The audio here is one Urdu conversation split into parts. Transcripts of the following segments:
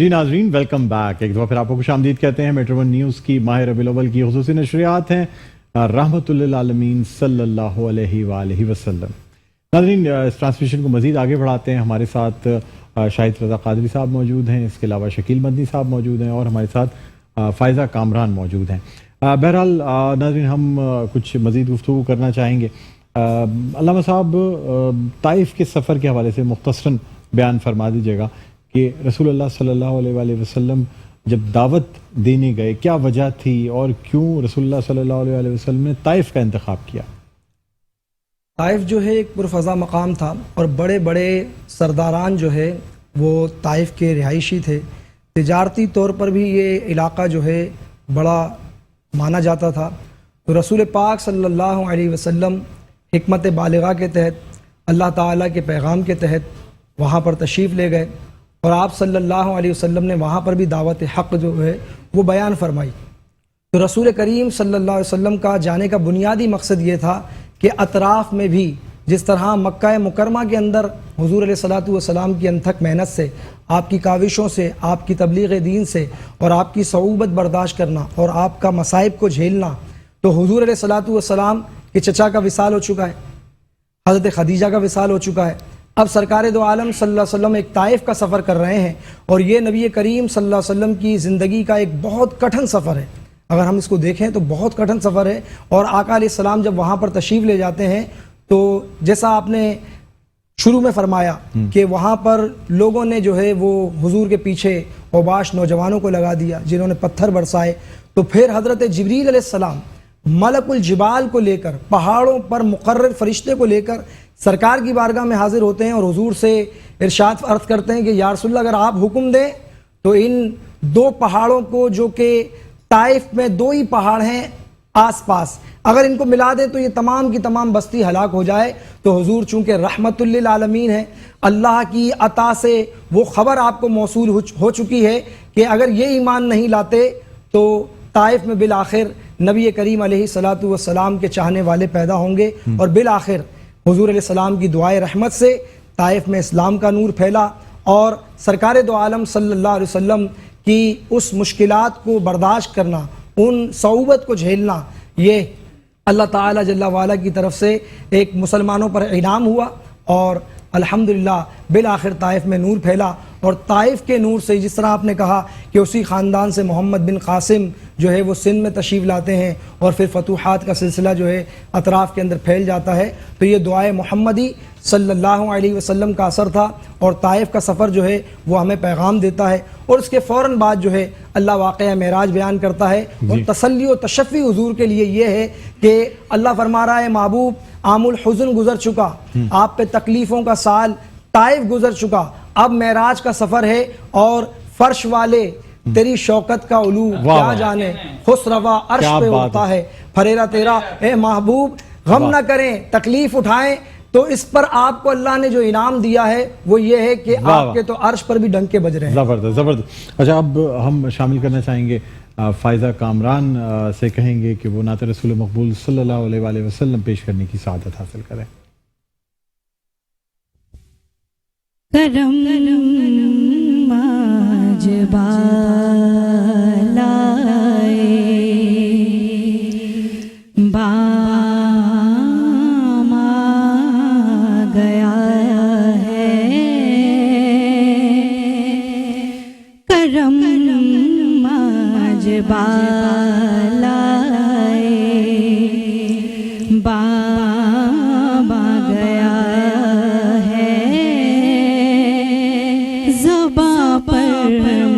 جی ناظرین ویلکم بیک، ایک دفعہ پھر آپ کو خوش آمدید کہتے ہیں۔ میٹرو ون نیوز کی ماہ ربیع الاول کی خصوصی نشریات ہیں رحمت للعالمین صلی اللہ علیہ وآلہ وسلم۔ ناظرین اس ٹرانسمیشن کو مزید آگے بڑھاتے ہیں، ہمارے ساتھ شاہد رضا قادری صاحب موجود ہیں، اس کے علاوہ شکیل مدنی صاحب موجود ہیں اور ہمارے ساتھ فائزہ کامران موجود ہیں۔ بہرحال ناظرین ہم کچھ مزید گفتگو کرنا چاہیں گے۔ علامہ صاحب طائف کے سفر کے حوالے سے مختصراً بیان فرما دیجیے گا کہ رسول اللہ صلی اللہ علیہ وآلہ وسلم جب دعوت دینے گئے کیا وجہ تھی اور کیوں رسول اللہ صلی اللہ علیہ وآلہ وسلم نے طائف کا انتخاب کیا؟ طائف جو ہے ایک پرفضا مقام تھا اور بڑے بڑے سرداران جو ہے وہ طائف کے رہائشی تھے۔ تجارتی طور پر بھی یہ علاقہ جو ہے بڑا مانا جاتا تھا۔ تو رسول پاک صلی اللہ علیہ وسلم حکمت بالغہ کے تحت اللہ تعالیٰ کے پیغام کے تحت وہاں پر تشریف لے گئے اور آپ صلی اللہ علیہ وسلم نے وہاں پر بھی دعوت حق جو ہے وہ بیان فرمائی۔ تو رسول کریم صلی اللہ علیہ وسلم کا جانے کا بنیادی مقصد یہ تھا کہ اطراف میں بھی جس طرح مکہ مکرمہ کے اندر حضور علیہ الصلوۃ والسلام کی انتھک محنت سے، آپ کی کاوشوں سے، آپ کی تبلیغ دین سے اور آپ کی صعوبت برداشت کرنا اور آپ کا مصائب کو جھیلنا، تو حضور علیہ الصلوۃ والسلام کے چچا کا وصال ہو چکا ہے، حضرت خدیجہ کا وصال ہو چکا ہے۔ اب سرکار دو عالم صلی اللہ علیہ وسلم ایک طائف کا سفر کر رہے ہیں اور یہ نبی کریم صلی اللہ علیہ وسلم کی زندگی کا ایک بہت کٹھن سفر ہے۔ اگر ہم اس کو دیکھیں تو بہت کٹھن سفر ہے، اور آقا علیہ السلام جب وہاں پر تشریف لے جاتے ہیں تو جیسا آپ نے شروع میں فرمایا کہ وہاں پر لوگوں نے جو ہے وہ حضور کے پیچھے اوباش نوجوانوں کو لگا دیا جنہوں نے پتھر برسائے، تو پھر حضرت جبریل علیہ السلام ملک الجبال کو لے کر، پہاڑوں پر مقرر فرشتے کو لے کر سرکار کی بارگاہ میں حاضر ہوتے ہیں اور حضور سے ارشاد عرض کرتے ہیں کہ یا رسول اللہ اگر آپ حکم دیں تو ان دو پہاڑوں کو، جو کہ طائف میں دو ہی پہاڑ ہیں آس پاس، اگر ان کو ملا دیں تو یہ تمام کی تمام بستی ہلاک ہو جائے۔ تو حضور چونکہ رحمت للعالمین ہے، اللہ کی عطا سے وہ خبر آپ کو موصول ہو چکی ہے کہ اگر یہ ایمان نہیں لاتے تو طائف میں بالآخر نبی کریم علیہ الصلوۃ والسلام کے چاہنے والے پیدا ہوں گے، اور بالآخر حضور علیہ السلام کی دعائے رحمت سے طائف میں اسلام کا نور پھیلا، اور سرکار دو عالم صلی اللہ علیہ وسلم کی اس مشکلات کو برداشت کرنا، ان صعوبت کو جھیلنا، یہ اللہ تعالیٰ جل وعلا کی طرف سے ایک مسلمانوں پر انعام ہوا، اور الحمدللہ بالآخر طائف میں نور پھیلا۔ اور طائف کے نور سے، جس طرح آپ نے کہا کہ اسی خاندان سے محمد بن قاسم جو ہے وہ سندھ میں تشریف لاتے ہیں اور پھر فتوحات کا سلسلہ جو ہے اطراف کے اندر پھیل جاتا ہے، تو یہ دعائے محمدی صلی اللہ علیہ وسلم کا اثر تھا، اور طائف کا سفر جو ہے وہ ہمیں پیغام دیتا ہے۔ اور اس کے فوراً بعد جو ہے اللہ واقعہ معراج بیان کرتا ہے، اور تسلی و تشفی حضور کے لیے یہ ہے کہ اللہ فرما رہا ہے محبوب عام الحزن گزر چکا، آپ پہ تکلیفوں کا سال طائف گزر چکا، اب معراج کا سفر ہے، اور فرش والے تیری شوکت کا علو کیا جانے، خسروا عرش پہ اڑتا ہے پھریرا تیرا، اے محبوب غم نہ کریں تکلیف اٹھائیں۔ تو اس پر آپ کو اللہ نے جو انعام دیا ہے وہ یہ ہے کہ آپ کے تو عرش پر بھی ڈنکے بج رہے ہیں۔ زبردست زبردست۔ اچھا اب ہم شامل کرنا چاہیں گے فائزہ کامران سے، کہیں گے کہ وہ نعت رسول مقبول صلی اللہ علیہ وآلہ وسلم پیش کرنے کی سعادت حاصل کریں۔ کرم ماجبا لائے بام آ گیا ہے، کرم ماجبا لائے بام آ گیا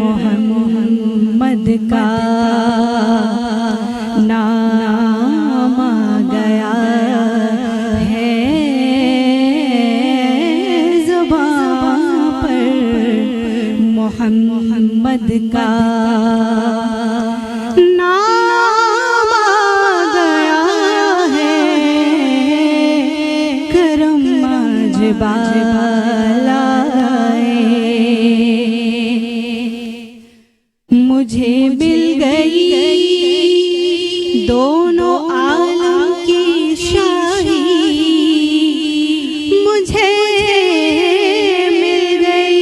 محمد کا نام آ گیا ہے، زبان پر محمد کا نام آ گیا ہے، کرم ماجبا مجھے مل گئی دونوں عالم کی شاہی، مجھے مل گئی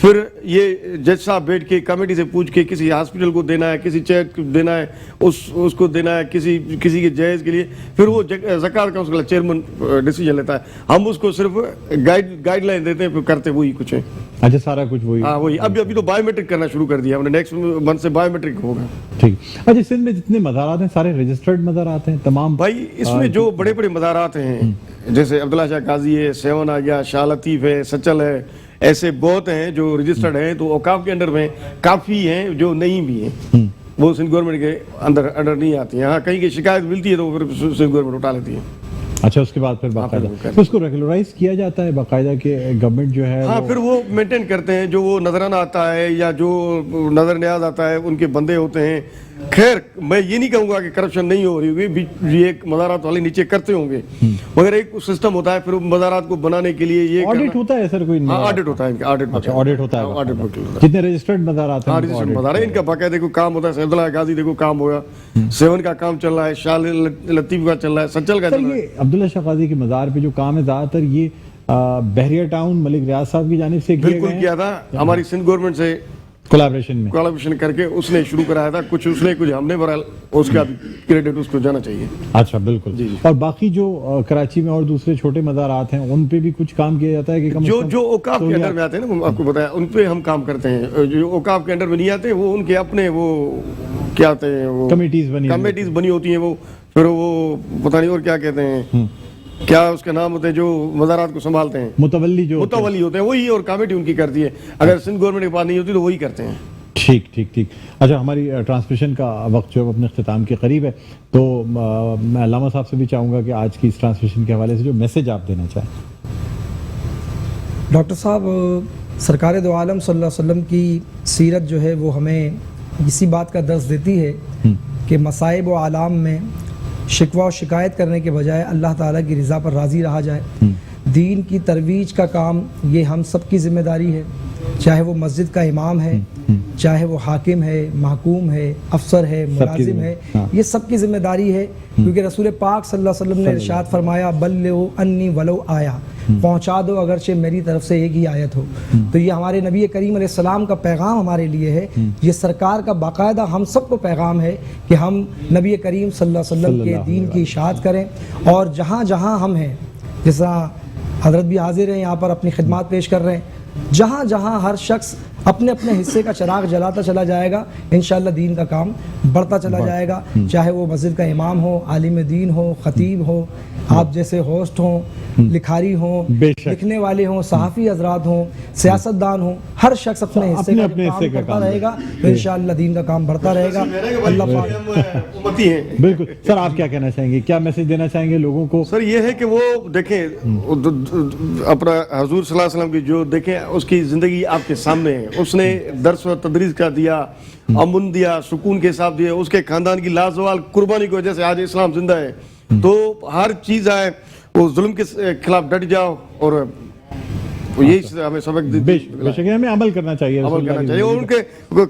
پھر یہ جج صاحب بیٹھ کے کمیٹی سے پوچھ کے کسی ہاسپٹل کو دینا ہے, کسی چیک کو دینا ہے, اس کو دینا ہے, کسی کے جائز کے لیے, پھر وہ زکوٰۃ کونسل کا چیئرمین ڈیسیجن لیتا ہے. ہم اس کو صرف گائیڈ لائن دیتے ہیں, پھر کرتے وہی کچھ ہے. اچھا, سارا کچھ وہی. ہاں وہی. ابھی تو بایو میٹرک کرنا شروع کر دیا ہم نے, نیکسٹ منتھ سے بایو میٹرک ہوگا. ٹھیک. اچھا, سندھ میں جتنے مزارات ہیں سارے رجسٹرڈ مزارات ہیں تمام؟ بھائی اس میں جو بڑے بڑے مزارات ہیں جیسے عبداللہ شاہ قاضی ہے, سیون آ گیا, شاہ لطیف ہے, سچل ہے, ایسے بہت ہیں جو رجسٹرڈ ہیں. تو اوقاف کے انڈر میں کافی ہیں جو نہیں بھی ہیں, وہ سندھ گورنمنٹ کے انڈر نہیں آتی ہیں. ہاں کہیں کی شکایت ملتی ہے تو پھر سندھ گورنمنٹ اٹھا لیتی ہے. اچھا, اس کے بعد پھر باقاعدہ اس کو ریگولرائز کیا جاتا ہے باقاعدہ کہ گورنمنٹ جو ہے. ہاں پھر وہ مینٹین کرتے ہیں, جو وہ نظرانہ آتا ہے یا جو نظر نیاز آتا ہے ان کے بندے ہوتے ہیں. خیر میں یہ نہیں کہوں گا کہ کرپشن نہیں ہو رہی ہوگی, یہ ایک مزارات والے نیچے کرتے ہوں گے, مگر ایک سسٹم ہوتا ہے پھر مزارات کو بنانے کے لیے. یہ آڈٹ ہوتا ہے سر کوئی؟ ہاں آڈٹ ہوتا ہے, آڈٹ ہوتا ہے. جتنے رجسٹرڈ مزارات ہیں رجسٹرڈ مزارات ان کا باقاعدہ دیکھو کام ہوتا ہے. عبداللہ غازی دیکھو کام ہوگا, سیون کا کام چل رہا ہے, شاہ لطیف کا چل رہا ہے, سچل کا چل رہا ہے. عبداللہ شاہ قاضی کے مزار پہ جو کام ہے زیادہ تر یہ بحریہ ٹاؤن ملک ریاض صاحب کی جانب سے بالکل کیا تھا, ہماری سندھ گورنمنٹ سے کولیبریشن کر کے اس نے شروع کرایا تھا. کچھ اس نے کچھ ہم نے, برحال اس کا کریڈٹ اس کو جانا چاہیے. اچھا بالکل. اور باقی جو کراچی میں اور دوسرے چھوٹے مزارات ہیں ان پہ بھی کچھ کام کیا جاتا ہے کہ جو اوقاف کے انڈر میں آتے ہیں نا, آپ کو بتایا ان پہ ہم کام کرتے ہیں. جو اوقاف کے انڈر میں نہیں آتے وہ ان کے اپنے وہ کیا آتے ہیں, وہ کمیٹیز بنی ہوتی ہیں. وہ پھر وہ پتہ نہیں اور کیا کہتے ہیں, کیا اس کا نام ہوتا ہے, جو مزارات کو سنبھالتے ہیں, متولی ہوتے ہیں وہی, اور کمیٹی ان کی کرتی ہے. اگر سندھ گورنمنٹ کے پاس نہیں ہوتی تو وہی کرتے ہیں. ٹھیک. اچھا, ہماری ٹرانسمیشن کا وقت جو اپنے اختتام کے قریب ہے, تو میں علامہ صاحب سے بھی چاہوں گا کہ آج کی اس ٹرانسمیشن کے حوالے سے جو میسج آپ دینا چاہیں. ڈاکٹر صاحب, سرکار دو عالم صلی اللہ علیہ وسلم کی سیرت جو ہے وہ ہمیں اسی بات کا درس دیتی ہے کہ مصائب و آلام میں شکوہ و شکایت کرنے کے بجائے اللہ تعالیٰ کی رضا پر راضی رہا جائے. دین کی ترویج کا کام یہ ہم سب کی ذمہ داری ہے, چاہے وہ مسجد کا امام ہے, چاہے وہ حاکم ہے, محکوم ہے, افسر ہے, ملازم ہے, یہ سب کی ذمہ داری ہے. کیونکہ رسول پاک صلی اللہ علیہ وسلم نے ارشاد فرمایا, بلغوا انی ولو آیا, پہنچا دو اگرچہ میری طرف سے ایک ہی آیت ہو. تو یہ ہمارے نبی کریم علیہ السلام کا پیغام ہمارے لیے ہے. یہ سرکار کا باقاعدہ ہم سب کو پیغام ہے کہ ہم نبی کریم صلی اللہ علیہ وسلم کے دین کی اشاعت کریں, اور جہاں جہاں ہم ہیں, جیسا حضرت بھی حاضر ہیں یہاں پر اپنی خدمات پیش کر رہے ہیں, جہاں جہاں ہر شخص اپنے اپنے حصے کا چراغ جلاتا چلا جائے گا, انشاءاللہ دین کا کام بڑھتا چلا جائے گا. چاہے وہ مسجد کا امام ہو, عالم دین ہو, خطیب ہو, آپ جیسے ہوسٹ ہوں, لکھاری ہوں, لکھنے والے ہوں, صحافی حضرات ہوں, سیاستدان ہوں, ہر شخص اپنے حصے کا کام کرتا رہے گا تو انشاءاللہ دین کا کام بڑھتا رہے گا. اللہ پاک. بالکل سر, آپ کیا کہنا چاہیں گے, کیا میسج دینا چاہیں گے لوگوں کو؟ سر یہ ہے کہ وہ دیکھیں اپنا حضور صلی اللہ علیہ وسلم کی جو دیکھیں اس کی زندگی آپ کے سامنے ہے. اس نے درس و تدریس کا دیا, امن دیا, سکون کے ساتھ دیا, اس کے خاندان کی لازوال قربانی کی وجہ سے آج اسلام زندہ ہے. تو ہر چیز آئے وہ ظلم کے خلاف ڈٹ جاؤ, اور یہی ہمیں سبق بے شک ہمیں عمل کرنا چاہیے, اور ان کے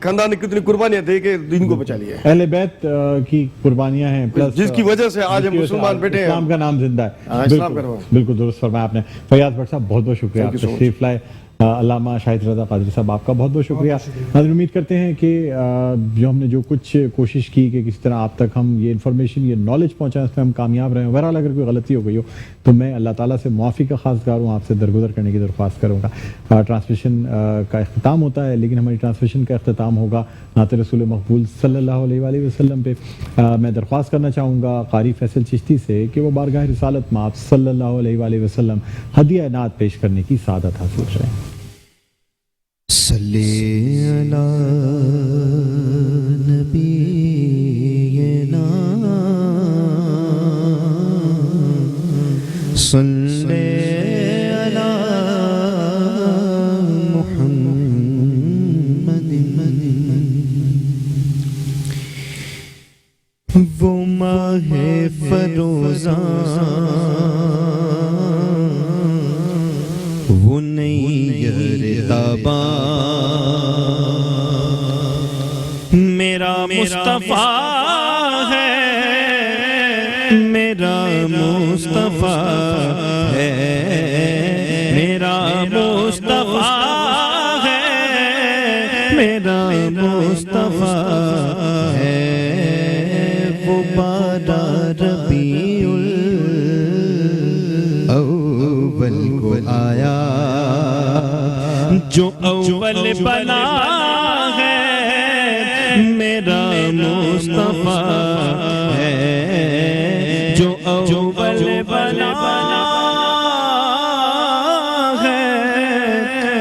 خاندان نے کتنی قربانیاں دے کے دین کو بچا لیا. اہل بیت کی قربانیاں ہیں, جس کی وجہ سے آج ہم مسلمان بیٹھے ہیں, اسلام کا نام زندہ ہے. بالکل درست فرمایا آپ نے. فیاض بٹ صاحب بہت بہت شکریہ, آپ تشریف لائے. علامہ شاہد رضا قادری صاحب آپ کا بہت بہت شکریہ. ناظرین امید کرتے ہیں کہ جو ہم نے جو کچھ کوشش کی کہ کس طرح آپ تک ہم یہ انفارمیشن یہ نالج پہنچائیں اس میں ہم کامیاب رہے ہیں. بہرحال اگر کوئی غلطی ہو گئی ہو تو میں اللہ تعالیٰ سے معافی کا خواستگار ہوں, آپ سے درگزر کرنے کی درخواست کروں گا. ٹرانسمیشن کا اختتام ہوتا ہے, لیکن ہماری ٹرانسمیشن کا اختتام ہوگا نعت رسول مقبول صلی اللہ علیہ وآلہ وسلم پہ. میں درخواست کرنا چاہوں گا قاری فیصل چشتی سے کہ وہ بارگاہ رسالت میں آپ صلی اللہ علیہ وآلہ وسلم ہدیہ نعت پیش کرنے کی سعادت حاصل کریں. صلی علی نبینا صلی علی محمد. وہ ماہ فروزاں وہ نہیں تاباں میرا مصطفیٰ ہے, میرا مصطفیٰ ہے, میرا مصطفیٰ ہے, میرا مصطفیٰ ہے وہ 12 ربیع الاول کو آیا جو اول بنا ہے میرا مصطفیٰ ہے جو اول بنا ہے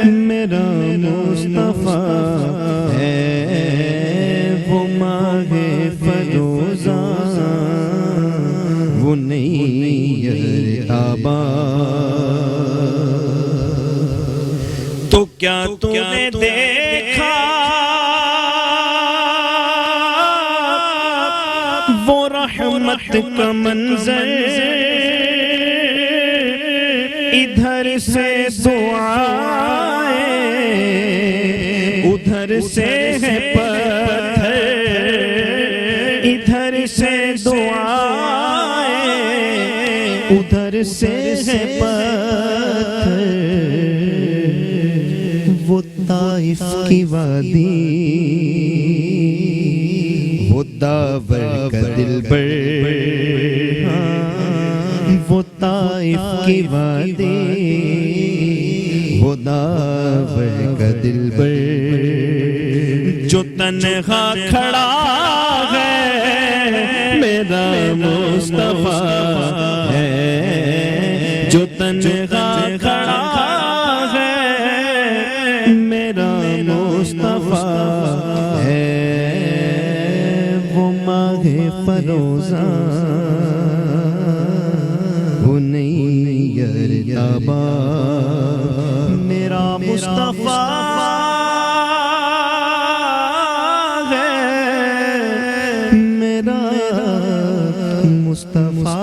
میرا مصطفیٰ ہے وہ ماہ فروزاں وہ نئی تاباں تو کیا تو نے دیکھا وہ رحمت کا منظر ادھر سے دعائیں ادھر سے ہے پتھر ادھر سے دعائیں ادھر سے ہے پتھر وہ طائف کی وادی وہ داور کا دلبر وہ طائف کی وادی وہ داور کا دلبر جو تنہا کھڑا ہے میرا مصطفیٰ ہے جو تنہا کھڑا ہے میرا مصطفیٰ ہے وہ ماہ فروزاں وہ نئی ارتاباں میرا مصطفیٰ ہے میرا مصطفیٰ